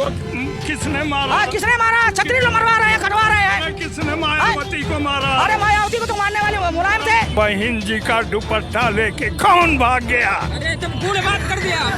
तो किसने मारा? किसने मारा? छतरी लोग मरवा रहे हैं, कटवा रहे हैं। किसने मायावती को मारा? अरे मायावती को तो मारने वाले मुलायम थे। बहन जी का दुपट्टा लेके कौन भाग गया? अरे तुम पूरे बात कर दिया आप।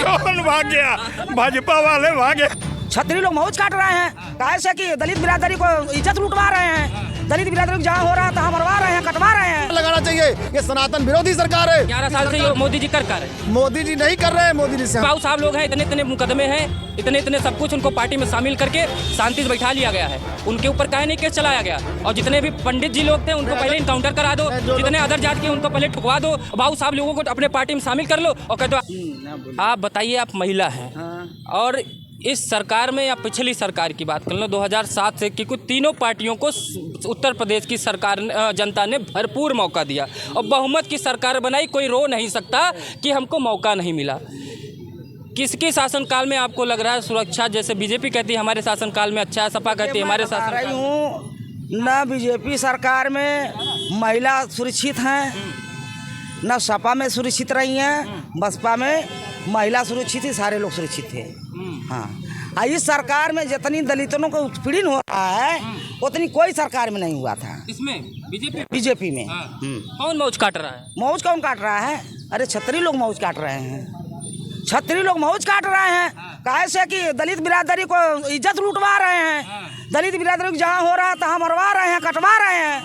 कौन भाग गया? भाजपा वाले भागे। छतरी लोग मौज काट रहे हैं, काहे से कि दलित बिरादरी को इज्जत लुटवा रहे हैं। दलित बिरादरी को जहाँ हो रहा है तहाँ मरवा रहे हैं, कटवा रहे हैं। लगाना चाहिए, ये सनातन विरोधी सरकार है। 11 साल से ये मोदी जी कर रहे हैं। मोदी जी नहीं कर रहे हैं, मोदी जी से बाबू साहब लोग हैं, इतने इतने मुकदमे हैं, इतने इतने सब कुछ उनको पार्टी में शामिल करके शांति से बैठा लिया गया है। उनके ऊपर काहे नहीं केस चलाया गया? और जितने भी पंडित जी लोग थे उनको पहले इनकाउंटर करा दो, जितने अदर जात के उनको पहले ठुकवा दो। बाबू साहब लोगों को अपने पार्टी में शामिल कर लो और कह दो। आप बताइए, आप महिला हैं और इस सरकार में या पिछली सरकार की बात कर लो 2007 से कि कुछ तीनों पार्टियों को उत्तर प्रदेश की सरकार जनता ने भरपूर मौका दिया और बहुमत की सरकार बनाई। कोई रो नहीं सकता कि हमको मौका नहीं मिला। किसके शासनकाल में आपको लग रहा है सुरक्षा, जैसे बीजेपी कहती है हमारे शासनकाल में अच्छा है, सपा कहती है हमारे शासन न बीजेपी सरकार में महिला सुरक्षित हैं, न सपा में सुरक्षित रही हैं, बसपा में महिला सुरक्षित थी, सारे लोग सुरक्षित थे। हाँ, इस सरकार में जितनी दलितों को उत्पीड़न हो रहा है उतनी कोई सरकार में नहीं हुआ था। इसमें बीजेपी में कौन मौज काट रहा है? मौज कौन काट रहा है? अरे छतरी लोग मौज काट रहे हैं, छतरी लोग मौज काट रहे हैं। काहे से कि दलित बिरादरी को इज्जत लुटवा रहे हैं। दलित बिरादरी को जहाँ हो रहा है तहाँ मरवा रहे हैं, कटवा रहे हैं।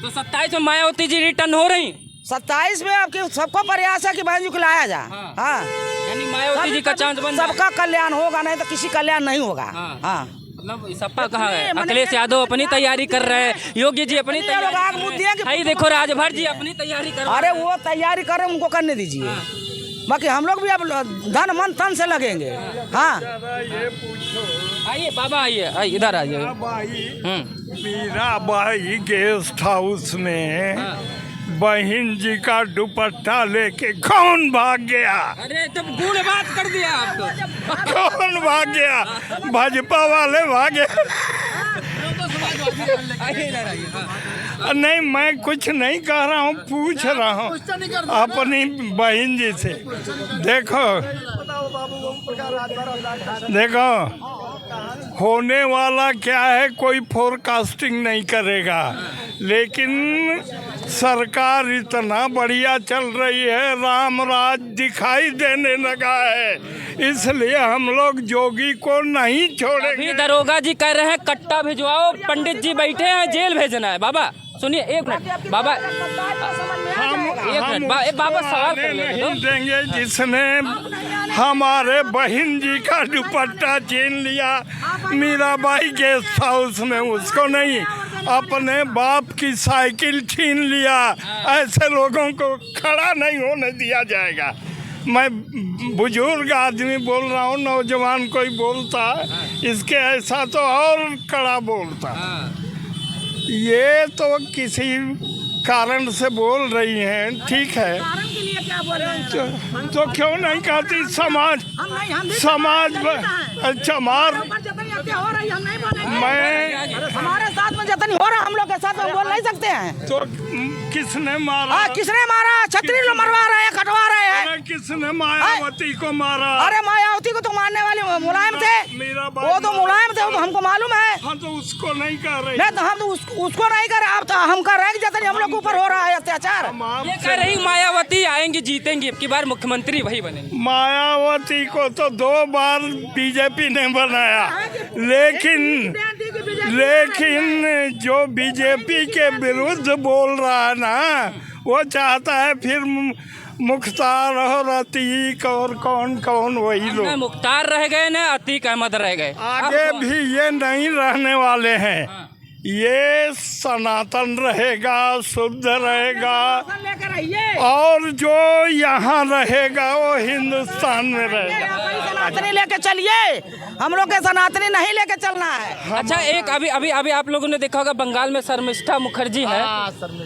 तो 27 में मायावती जी रिटर्न हो रही, 27 में अब सबको प्रयास है कि बहन जी को लाया जा। हाँ, यानी मायावती जी का चांस बन रहा है। सबका कल्याण होगा, नहीं तो किसी कल्याण नहीं होगा। हाँ, मतलब सपा कहाँ है? अखिलेश यादव अपनी तैयारी कर रहे हैं, योगी जी अपनी तैयारी, देखो राजभर जी अपनी तैयारी कर रहे हैं। अरे वो तैयारी कर रहे हैं, उनको करने दीजिए। बाकी हम लोग भी अब धन मन तन से लगेंगे। हाँ, ये पूछो, आइए बाबा, आइए इधर आइए। मीराबाई गेस्ट हाउस में बहन जी का दुपट्टा लेके कौन भाग गया? अरे तुम पूरे बात कर दिया आप तो। कौन भाग गया? भाजपा वाले भागे। नहीं, मैं कुछ नहीं कह रहा हूँ, पूछ रहा हूँ अपनी बहन जी से। देखो होने वाला क्या है कोई फोरकास्टिंग नहीं करेगा, लेकिन सरकार इतना बढ़िया चल रही है, राम राज दिखाई देने लगा है, इसलिए हम लोग जोगी को नहीं छोड़ेंगे। अभी दरोगा जी कह रहे हैं कट्टा भिजवाओ, पंडित जी बैठे हैं, जेल भेजना है। बाबा सुनिए एक मिनट, बाबा हम बाबा सवाल नहीं देंगे जिसने हमारे बहन जी का दुपट्टा छीन लिया मीराबाई गेस्ट हाउस में, उसको नहीं, अपने बाप की साइकिल छीन लिया। ऐसे लोगों को खड़ा नहीं होने दिया जाएगा। मैं बुजुर्ग आदमी बोल रहा हूँ, नौजवान कोई बोलता इसके ऐसा तो और कड़ा बोलता। ये तो किसी कारण से बोल रही हैं, ठीक है, तो क्यों नहीं कहती समाज अच्छा मैं हमारे साथ में जतन हो रहा, हम लोग के साथ में बोल नहीं सकते हैं। तो किसने मारा? किसने मारा? छतरी लोग मरवा रहे हैं, कटवा रहे हैं। किसने मायावती को मारा? अरे मायावती को तो मारने वाले मुलायम थे, वो तो मुलायम थे, वो तो हमको मालूम है। हाँ, तो उसको नहीं कर रहे। नहीं तो हम तो उसको नहीं कर रहे, अब तो हम कर रहे हैं जतन हम लोग ऊपर हो रहा है अत्याचार। ये कह रही मायावती आएंगी, जीतेंगी, अब की बार मुख्यमंत्री वही बनेंगे। मायावती को तो 2 बार बीजेपी ने बनाया, लेकिन जो बीजेपी के विरुद्ध बोल रहा है ना, वो चाहता है फिर मुख्तार और अतीक और कौन वही लोग। मुख्तार रह गए ना, अतीक अहमद रह गए, आगे भी ये नहीं रहने वाले हैं। ये सनातन रहेगा, शुद्ध रहेगा, और जो यहाँ रहेगा वो हिंदुस्तान में रहेगा। सनातनी लेके चलिए, हम लोग के सनातनी नहीं लेके चलना है। अच्छा, एक अभी आप लोगों ने देखा होगा बंगाल में शर्मिष्ठा मुखर्जी है,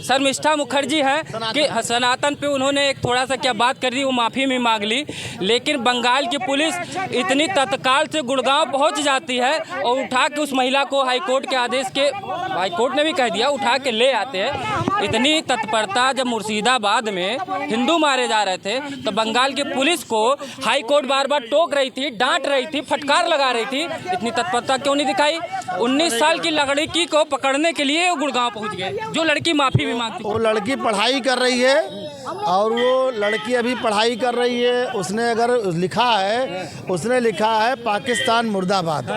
शर्मिष्ठा मुखर्जी है कि सनातन पे उन्होंने एक थोड़ा सा क्या बात कर दी, वो माफ़ी भी मांग ली, लेकिन बंगाल की पुलिस इतनी तत्काल से गुड़गांव पहुंच जाती है और उठा के उस महिला को हाईकोर्ट के आदेश के हाई कोर्ट ने भी कह दिया, उठा के ले आते हैं। इतनी तत्परता जब मुर्शिदाबाद में हिंदू मारे जा रहे थे तो बंगाल की पुलिस को हाई कोर्ट बार बार टोक रही थी, डांट रही थी, फटकार लगा रही थी। इतनी तत्परता क्यों नहीं दिखाई? 19 साल की लड़की को पकड़ने के लिए वो गुड़गांव पहुंच गए, जो लड़की माफी भी मांगती। वो लड़की पढ़ाई कर रही है और वो लड़की अभी पढ़ाई कर रही है। उसने अगर लिखा है पाकिस्तान मुर्दाबाद,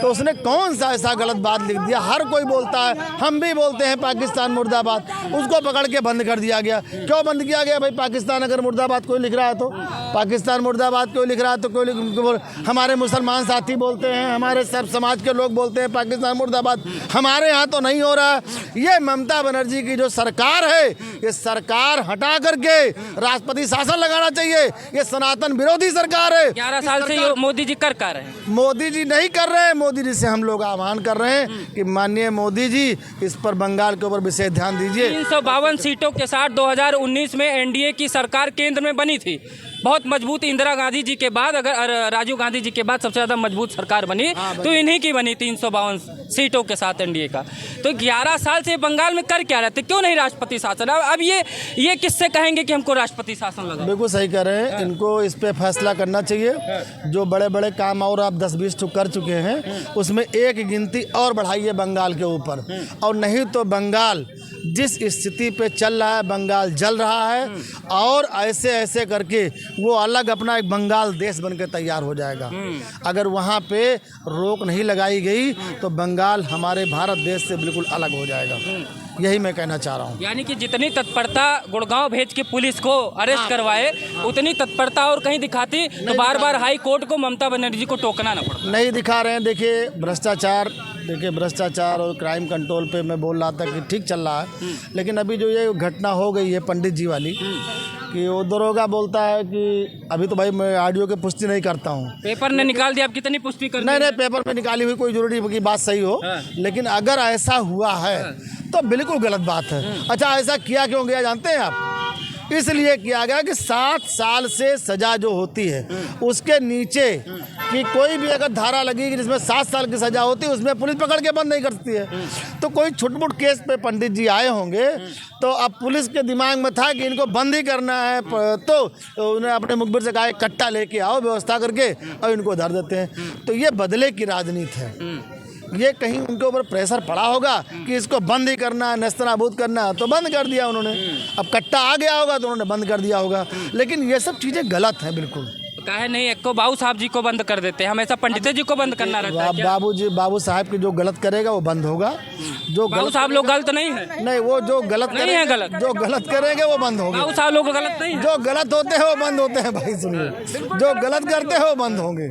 तो उसने कौन सा ऐसा गलत बात लिख दिया? हर कोई बोलता है, हम भी बोलते हैं पाकिस्तान मुर्दाबाद। उसको पकड़ के बंद कर दिया गया। क्यों बंद किया गया भाई? पाकिस्तान अगर मुर्दाबाद कोई लिख रहा है तो पाकिस्तान मुर्दाबाद कोई लिख रहा है तो कोई हमारे मुसलमान साथी बोलते हैं, हमारे सब समाज के लोग बोलते हैं पाकिस्तान मुर्दाबाद। हमारे यहाँ तो नहीं हो रहा है। ये ममता बनर्जी की जो सरकार है, ये सरकार हटा करके राष्ट्रपति शासन लगाना चाहिए। ये सनातन विरोधी सरकार है। 11 साल से ये मोदी जी कर रहे हैं। मोदी जी नहीं कर रहे हैं। मोदी जी से हम लोग आह्वान कर रहे हैं कि माननीय मोदी जी इस पर बंगाल के ऊपर विशेष ध्यान दीजिए। 352 सीटों के साथ 2019 में एनडीए की सरकार केंद्र में बनी थी। बहुत मजबूत, इंदिरा गांधी जी के बाद, अगर राजीव गांधी जी के बाद सबसे ज़्यादा मजबूत सरकार बनी तो इन्हीं की बनी, 352 सीटों के साथ एनडीए का। तो 11 साल से बंगाल में कर क्या रहते? क्यों नहीं राष्ट्रपति शासन? अब ये किससे कहेंगे कि हमको राष्ट्रपति शासन लगा? बिल्कुल सही कह रहे हैं। इनको इस पे फैसला करना चाहिए। जो बड़े बड़े काम और आप 10-20 तो कर चुके हैं, उसमें एक गिनती और बढ़ाइए बंगाल के ऊपर। और नहीं तो बंगाल जिस स्थिति पे चल रहा है, बंगाल जल रहा है और ऐसे करके वो अलग अपना एक बंगाल देश बनकर तैयार हो जाएगा। अगर वहाँ पे रोक नहीं लगाई गई तो बंगाल हमारे भारत देश से बिल्कुल अलग हो जाएगा। यही मैं कहना चाह रहा हूँ। यानी कि जितनी तत्परता गुड़गांव भेज के पुलिस को अरेस्ट करवाए, उतनी तत्परता और कहीं दिखाती तो बार बार हाई कोर्ट को ममता बनर्जी को टोकना ना पड़ता। नहीं दिखा रहे हैं। देखिए भ्रष्टाचार और क्राइम कंट्रोल पे मैं बोल रहा था कि ठीक चल रहा है, लेकिन अभी जो ये घटना हो गई है पंडित जी वाली, कि वो दरोगा बोलता है कि अभी तो भाई मैं ऑडियो की पुष्टि नहीं करता हूँ। पेपर ने निकाल दिया, आप कितनी पुष्टि कर? नहीं, पेपर में निकाली हुई कोई जरूरी की बात सही हो, लेकिन अगर ऐसा हुआ है तो बिल्कुल गलत बात है। अच्छा, ऐसा किया क्यों गया जानते हैं आप? इसलिए किया गया कि 7 साल से सजा जो होती है उसके नीचे कि कोई भी अगर धारा लगेगी जिसमें 7 साल की सजा होती है, उसमें पुलिस पकड़ के बंद नहीं कर सकती है। तो कोई छुटमुट केस पे पंडित जी आए होंगे, तो अब पुलिस के दिमाग में था कि इनको बंद ही करना है, तो उन्हें अपने मुखबिर से कहा कट्टा लेके आओ व्यवस्था करके और इनको धर देते हैं। तो ये बदले की राजनीति है। ये कहीं उनके ऊपर प्रेशर पड़ा होगा कि इसको बंद ही करना है, नेस्तनाबूद करना है, तो बंद कर दिया उन्होंने। अब कट्टा आ गया होगा तो उन्होंने बंद कर दिया होगा। लेकिन ये सब चीज़ें गलत हैं बिल्कुल। काहे नहीं एक को बाबू साहब जी को बंद कर देते हैं, हमेशा पंडित जी को बंद करना रहता है क्या? बाबू साहब की जो गलत करेगा वो बंद होगा। जो बाबू साहब लोग गलत नहीं है। नहीं, वो जो गलत नहीं है, गलत जो गलत करेंगे वो बंद होंगे। बाबू साहब लोग गलत नहीं है। जो गलत होते हैं वो बंद होते हैं भाई, सुनिए, जो गलत करते हैं वो बंद होंगे।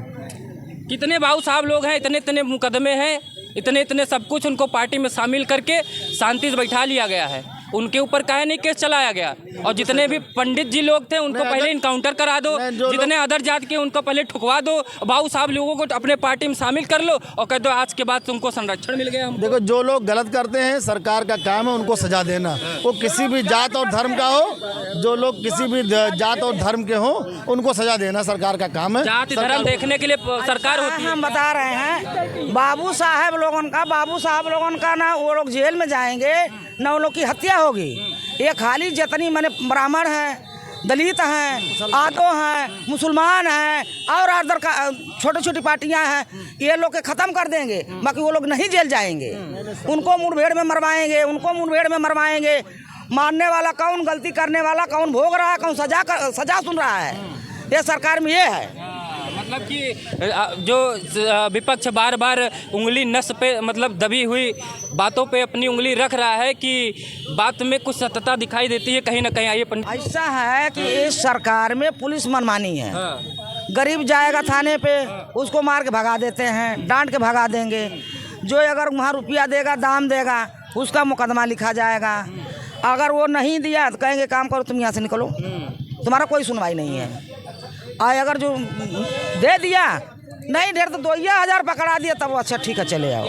कितने बाबू साहब लोग हैं, इतने मुकदमे हैं, इतने सब कुछ उनको पार्टी में शामिल करके शांति से बैठा लिया गया है। उनके ऊपर काहे नहीं केस चलाया गया? और जितने भी पंडित जी लोग थे उनको पहले इनकाउंटर करा दो, जितने अदर जात के उनको पहले ठुकवा दो। बाबू साहब लोगों को अपने पार्टी में शामिल कर लो और कह दो आज के बाद तुमको संरक्षण मिल गया। देखो, जो लोग गलत करते हैं सरकार का काम है उनको सजा देना, वो किसी भी जात और धर्म का हो। जो लोग किसी भी जात और धर्म के हो उनको सजा देना सरकार का काम है। जाति धर्म देखने के लिए सरकार होती है। हम बता रहे हैं बाबू साहब लोगों का ना वो लोग जेल में जाएंगे, ना उन लोग की हत्या होगी। ये खाली जितनी मैंने ब्राह्मण हैं, दलित हैं, आदो हैं, मुसलमान हैं और अदर का छोटी पार्टियां हैं, ये लोग के ख़त्म कर देंगे। बाकी वो लोग नहीं जेल जाएंगे, उनको मुठभेड़ में मरवाएंगे। मारने वाला कौन, गलती करने वाला कौन, भोग रहा है कौन, सजा सुन रहा है। ये सरकार में ये है। मतलब कि जो विपक्ष बार बार उंगली नस पे मतलब दबी हुई बातों पे अपनी उंगली रख रहा है कि बात में कुछ सत्यता दिखाई देती है कहीं ना कहीं। आइए पंडित, ऐसा है कि इस सरकार में पुलिस मनमानी है। गरीब जाएगा थाने पे, उसको मार के भगा देते हैं, डांट के भगा देंगे। जो अगर वहाँ रुपया देगा, दाम देगा, उसका मुकदमा लिखा जाएगा। अगर वो नहीं दिया तो कहेंगे काम करो, तुम यहाँ से निकलो, तुम्हारा कोई सुनवाई नहीं है। अगर जो दे दिया, नहीं ढेर तो 2,000 पकड़ा दिया, तब अच्छा ठीक है चले आओ।